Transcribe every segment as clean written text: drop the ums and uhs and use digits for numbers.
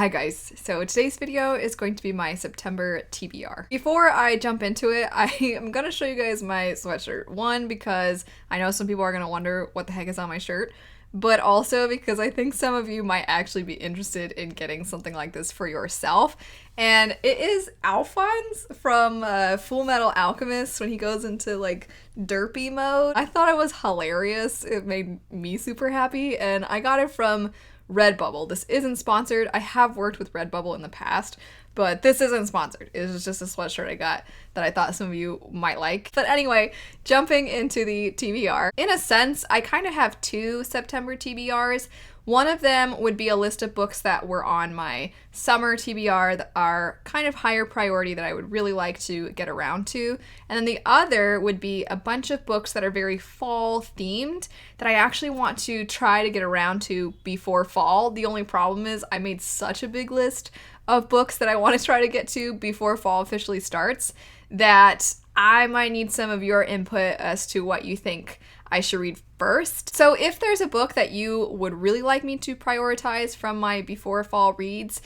Hi guys, so today's video is going to be my September TBR. Before I jump into it, I am going to show you guys my sweatshirt. One, because I know some people are going to wonder what the heck is on my shirt, but also because I think some of you might actually be interested in getting something like this for yourself. And it is Alphonse from Full Metal Alchemist when he goes into like derpy mode. I thought it was hilarious. It made me super happy, and I got it from Redbubble. This isn't sponsored. I have worked with Redbubble in the past, but this isn't sponsored. It was just a sweatshirt I got that I thought some of you might like. But anyway, jumping into the TBR. In a sense, I kind of have two September TBRs. One of them would be a list of books that were on my summer TBR that are kind of higher priority that I would really like to get around to. And then the other would be a bunch of books that are very fall themed that I actually want to try to get around to before fall. The only problem is I made such a big list of books that I want to try to get to before fall officially starts that I might need some of your input as to what you think I should read first. So if there's a book that you would really like me to prioritize from my before fall reads,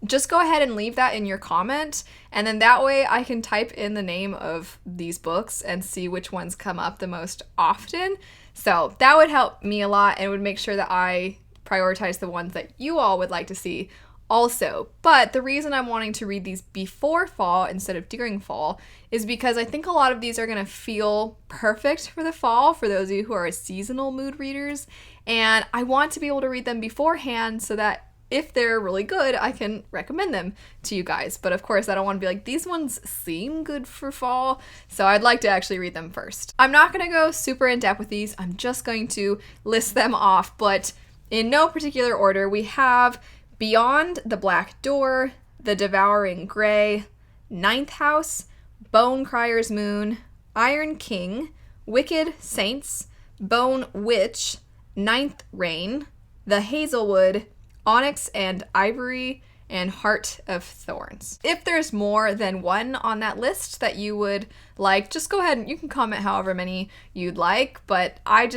just go ahead and leave that in your comment, and then that way I can type in the name of these books and see which ones come up the most often. So that would help me a lot and would make sure that I prioritize the ones that you all would like to see also. But the reason I'm wanting to read these before fall instead of during fall is because I think a lot of these are going to feel perfect for the fall for those of you who are seasonal mood readers, and I want to be able to read them beforehand so that if they're really good, I can recommend them to you guys. But of course, I don't want to be like, these ones seem good for fall, so I'd like to actually read them first. I'm not going to go super in depth with these. I'm just going to list them off, but in no particular order. We have Beyond the Black Door, The Devouring Grey, Ninth House, Bone Crier's Moon, Iron King, Wicked Saints, Bone Witch, Ninth Rain, The Hazelwood, Onyx and Ivory, and Heart of Thorns. If there's more than one on that list that you would like, just go ahead and you can comment however many you'd like, but I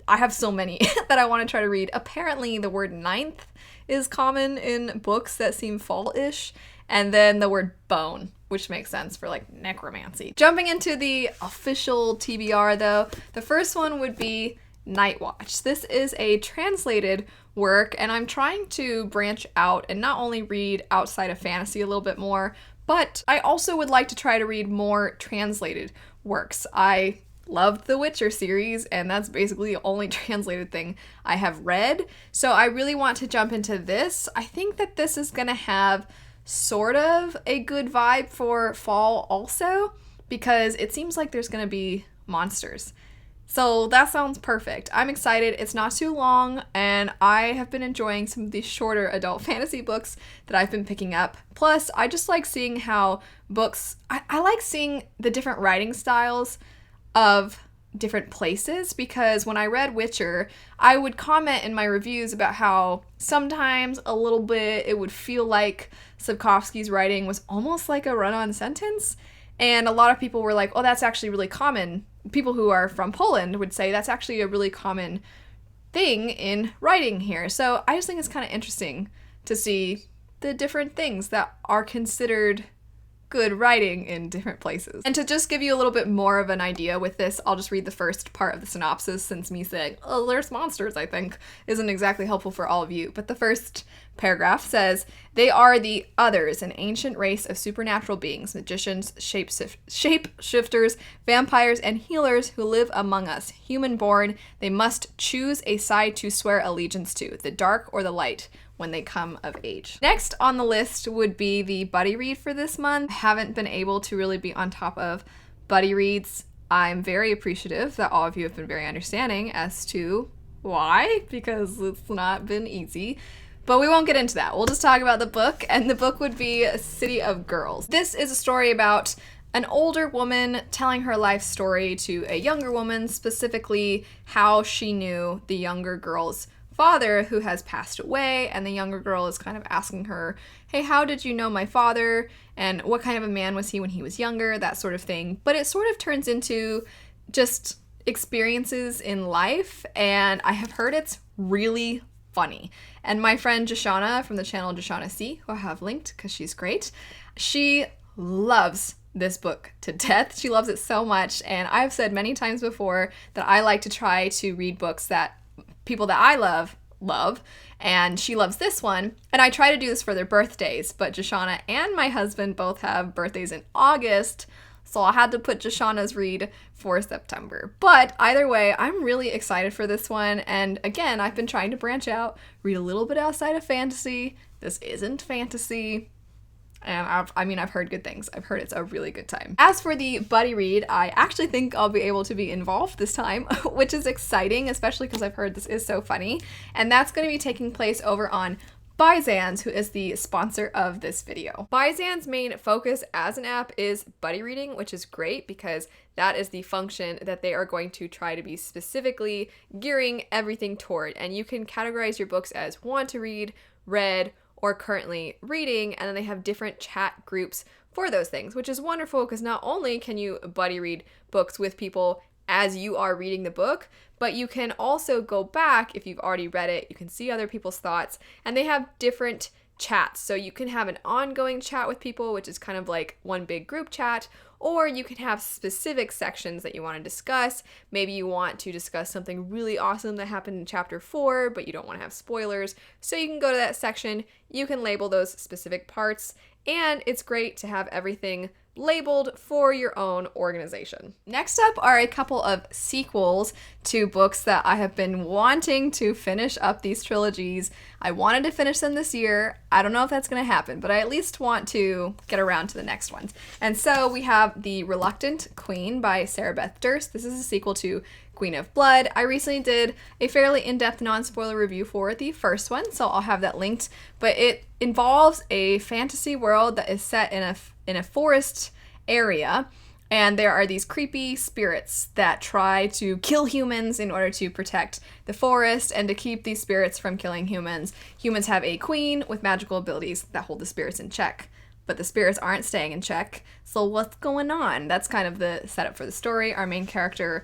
have so many that I want to try to read. Apparently the word ninth is common in books that seem fall-ish, and then the word bone, which makes sense for like necromancy. Jumping into the official TBR though, the first one would be Night Watch. This is a translated work, and I'm trying to branch out and not only read outside of fantasy a little bit more, but I also would like to try to read more translated works. I loved the Witcher series, and that's basically the only translated thing I have read. So I really want to jump into this. I think that this is gonna have sort of a good vibe for fall also, because it seems like there's gonna be monsters. So that sounds perfect. I'm excited. It's not too long, and I have been enjoying some of these shorter adult fantasy books that I've been picking up. Plus, I just like seeing how books, I like seeing the different writing styles of different places, because when I read Witcher, I would comment in my reviews about how sometimes a little bit it would feel like Sapkowski's writing was almost like a run-on sentence, and a lot of people were like, oh, that's actually really common. People who are from Poland would say that's actually a really common thing in writing here. So I just think it's kind of interesting to see the different things that are considered good writing in different places. And to just give you a little bit more of an idea with this, I'll just read the first part of the synopsis, since me saying, oh, there's monsters, I think, isn't exactly helpful for all of you. But the first paragraph says, they are the others, an ancient race of supernatural beings, magicians, shapeshifters, vampires, and healers who live among us. Human-born, they must choose a side to swear allegiance to, the dark or the light, when they come of age. Next on the list would be the buddy read for this month. I haven't been able to really be on top of buddy reads. I'm very appreciative that all of you have been very understanding as to why, because it's not been easy. But we won't get into that. We'll just talk about the book, and the book would be City of Girls. This is a story about an older woman telling her life story to a younger woman, specifically how she knew the younger girl's father, who has passed away, and the younger girl is kind of asking her, hey, how did you know my father, and what kind of a man was he when he was younger, that sort of thing. But it sort of turns into just experiences in life, and I have heard it's really funny. And my friend Johanna from the channel Johansen C, who I have linked because she's great, she loves this book to death. She loves it so much, and I've said many times before that I like to try to read books that people that I love, and she loves this one, and I try to do this for their birthdays, but Johanna and my husband both have birthdays in August, so I had to put Johanna's read for September. But either way, I'm really excited for this one, and again, I've been trying to branch out, read a little bit outside of fantasy. This isn't fantasy. And I've heard good things. I've heard it's a really good time. As for the buddy read, I actually think I'll be able to be involved this time, which is exciting, especially because I've heard this is so funny. And that's going to be taking place over on Byzan's, who is the sponsor of this video. Byzan's main focus as an app is buddy reading, which is great because that is the function that they are going to try to be specifically gearing everything toward. And you can categorize your books as want to read, read, or currently reading, and then they have different chat groups for those things, which is wonderful because not only can you buddy read books with people as you are reading the book, but you can also go back if you've already read it, you can see other people's thoughts, and they have different chats. So you can have an ongoing chat with people, which is kind of like one big group chat, or you can have specific sections that you want to discuss. Maybe you want to discuss something really awesome that happened in chapter 4, but you don't want to have spoilers. So you can go to that section, you can label those specific parts, and it's great to have everything labeled for your own organization. Next up are a couple of sequels to books that I have been wanting to finish up these trilogies. I wanted to finish them this year. I don't know if that's going to happen, but I at least want to get around to the next ones. And so we have The Reluctant Queen by Beth Durst. This is a sequel to Queen of Blood. I recently did a fairly in-depth non-spoiler review for the first one, so I'll have that linked, but it involves a fantasy world that is set in a forest area, and there are these creepy spirits that try to kill humans in order to protect the forest and to keep these spirits from killing humans. Humans have a queen with magical abilities that hold the spirits in check, but the spirits aren't staying in check, so what's going on? That's kind of the setup for the story. Our main character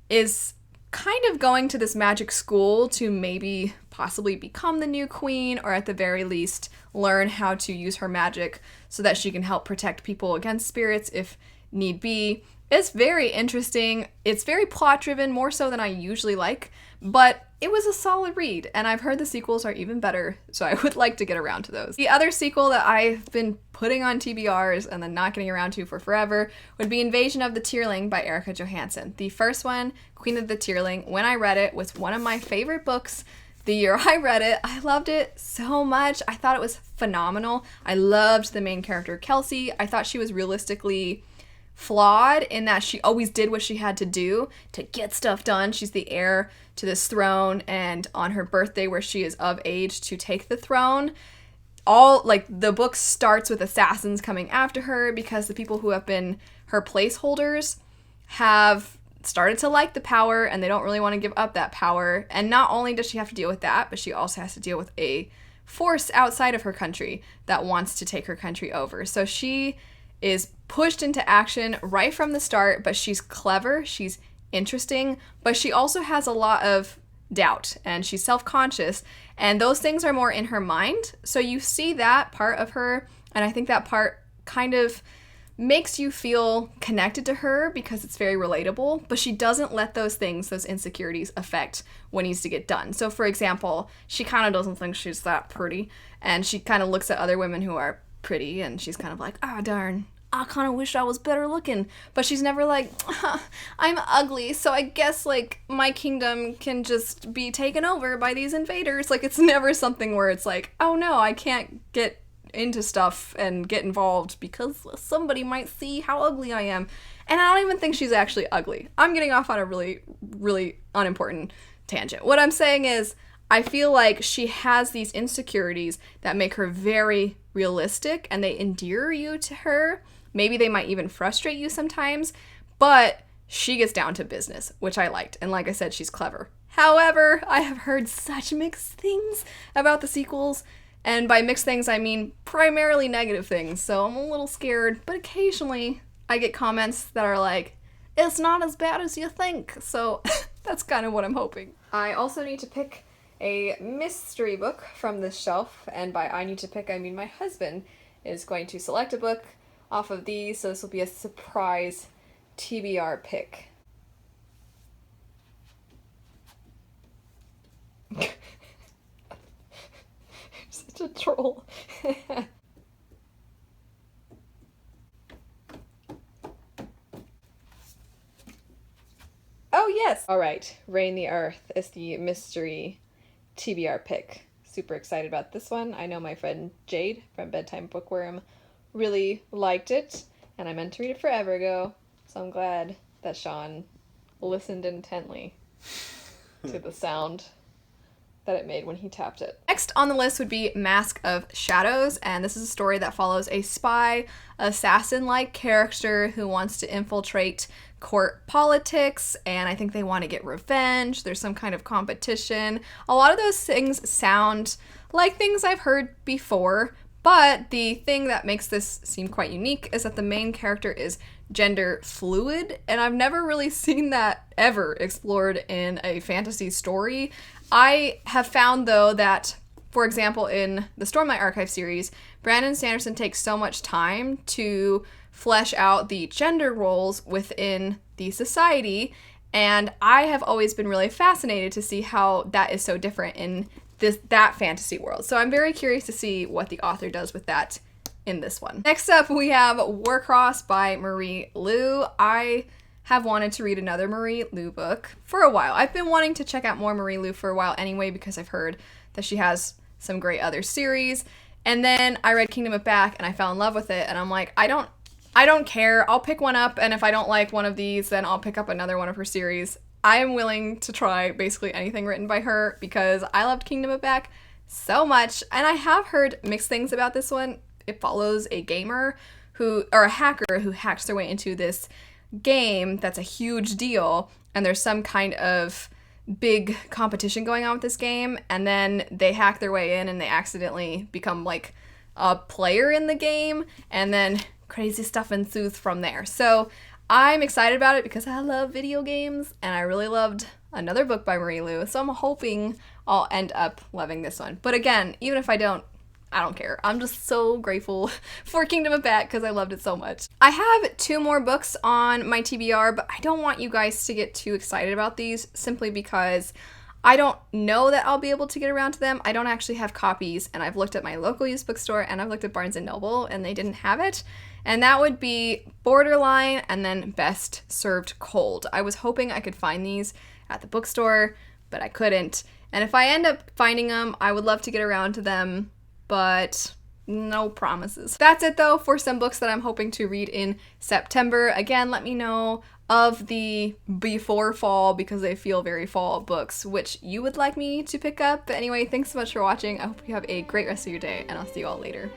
is kind of going to this magic school to maybe possibly become the new queen, or at the very least learn how to use her magic so that she can help protect people against spirits if need be. It's very interesting. It's very plot driven, more so than I usually like, but it was a solid read, and I've heard the sequels are even better, so I would like to get around to those. The other sequel that I've been putting on TBRs and then not getting around to for forever would be Invasion of the Tearling by Erica Johansen. The first one, Queen of the Tearling, when I read it, was one of my favorite books. The year I read it, I loved it so much. I thought it was phenomenal. I loved the main character, Kelsey. I thought she was realistically flawed in that she always did what she had to do to get stuff done. She's the heir to this throne, and on her birthday, where she is of age to take the throne, the book starts with assassins coming after her because the people who have been her placeholders have started to like the power and they don't really want to give up that power. And not only does she have to deal with that, but she also has to deal with a force outside of her country that wants to take her country over. So she is pushed into action right from the start, but she's clever, she's interesting, but she also has a lot of doubt and she's self-conscious, and those things are more in her mind. So you see that part of her, and I think that part kind of makes you feel connected to her because it's very relatable, but she doesn't let those things, those insecurities, affect what needs to get done. So for example, she kind of doesn't think she's that pretty, and she kind of looks at other women who are pretty and she's kind of like, ah, darn, I kind of wish I was better looking. But she's never like, I'm ugly, so I guess like my kingdom can just be taken over by these invaders. Like, it's never something where it's like, oh no, I can't get into stuff and get involved because somebody might see how ugly I am. And I don't even think she's actually ugly. I'm getting off on a really, really unimportant tangent. What I'm saying is, I feel like she has these insecurities that make her very realistic and they endear you to her. Maybe they might even frustrate you sometimes, but she gets down to business, which I liked. And like I said, she's clever. However, I have heard such mixed things about the sequels. And by mixed things, I mean primarily negative things. So I'm a little scared, but occasionally I get comments that are like, it's not as bad as you think. So that's kind of what I'm hoping. I also need to pick a mystery book from this shelf, and by I need to pick, I mean my husband is going to select a book off of these, so this will be a surprise TBR pick. Such a troll. Oh yes! Alright, Rain the Earth is the mystery TBR pick. Super excited about this one. I know my friend Jade from Bedtime Bookworm really liked it, and I meant to read it forever ago, so I'm glad that Sean listened intently to the sound that it made when he tapped it. Next on the list would be Mask of Shadows, and this is a story that follows a spy, assassin-like character who wants to infiltrate court politics, and I think they want to get revenge. There's some kind of competition. A lot of those things sound like things I've heard before, but the thing that makes this seem quite unique is that the main character is gender fluid, and I've never really seen that ever explored in a fantasy story. I have found, though, that, for example, in the Stormlight Archive series, Brandon Sanderson takes so much time to flesh out the gender roles within the society, and I have always been really fascinated to see how that is so different in that fantasy world. So I'm very curious to see what the author does with that in this one. Next up, we have Warcross by Marie Lu. I have wanted to read another Marie Lu book for a while. I've been wanting to check out more Marie Lu for a while anyway, because I've heard that she has some great other series. And then I read Kingdom of Back and I fell in love with it, and I'm like, I don't care. I'll pick one up, and if I don't like one of these, then I'll pick up another one of her series. I am willing to try basically anything written by her because I loved Kingdom of Back so much, and I have heard mixed things about this one. It follows a gamer or a hacker who hacks their way into this game that's a huge deal, and there's some kind of big competition going on with this game, and then they hack their way in and they accidentally become like a player in the game, and then crazy stuff ensues from there. So I'm excited about it because I love video games, and I really loved another book by Marie Lu, so I'm hoping I'll end up loving this one. But again, even if I don't care. I'm just so grateful for Kingdom of Back because I loved it so much. I have 2 more books on my TBR, but I don't want you guys to get too excited about these simply because I don't know that I'll be able to get around to them. I don't actually have copies, and I've looked at my local used bookstore and I've looked at Barnes & Noble and they didn't have it. And that would be Borderline and then Best Served Cold. I was hoping I could find these at the bookstore, but I couldn't. And if I end up finding them, I would love to get around to them, but no promises. That's it though for some books that I'm hoping to read in September. Again, let me know of the before fall, because they feel very fall books, which you would like me to pick up. But anyway, thanks so much for watching. I hope you have a great rest of your day, and I'll see you all later.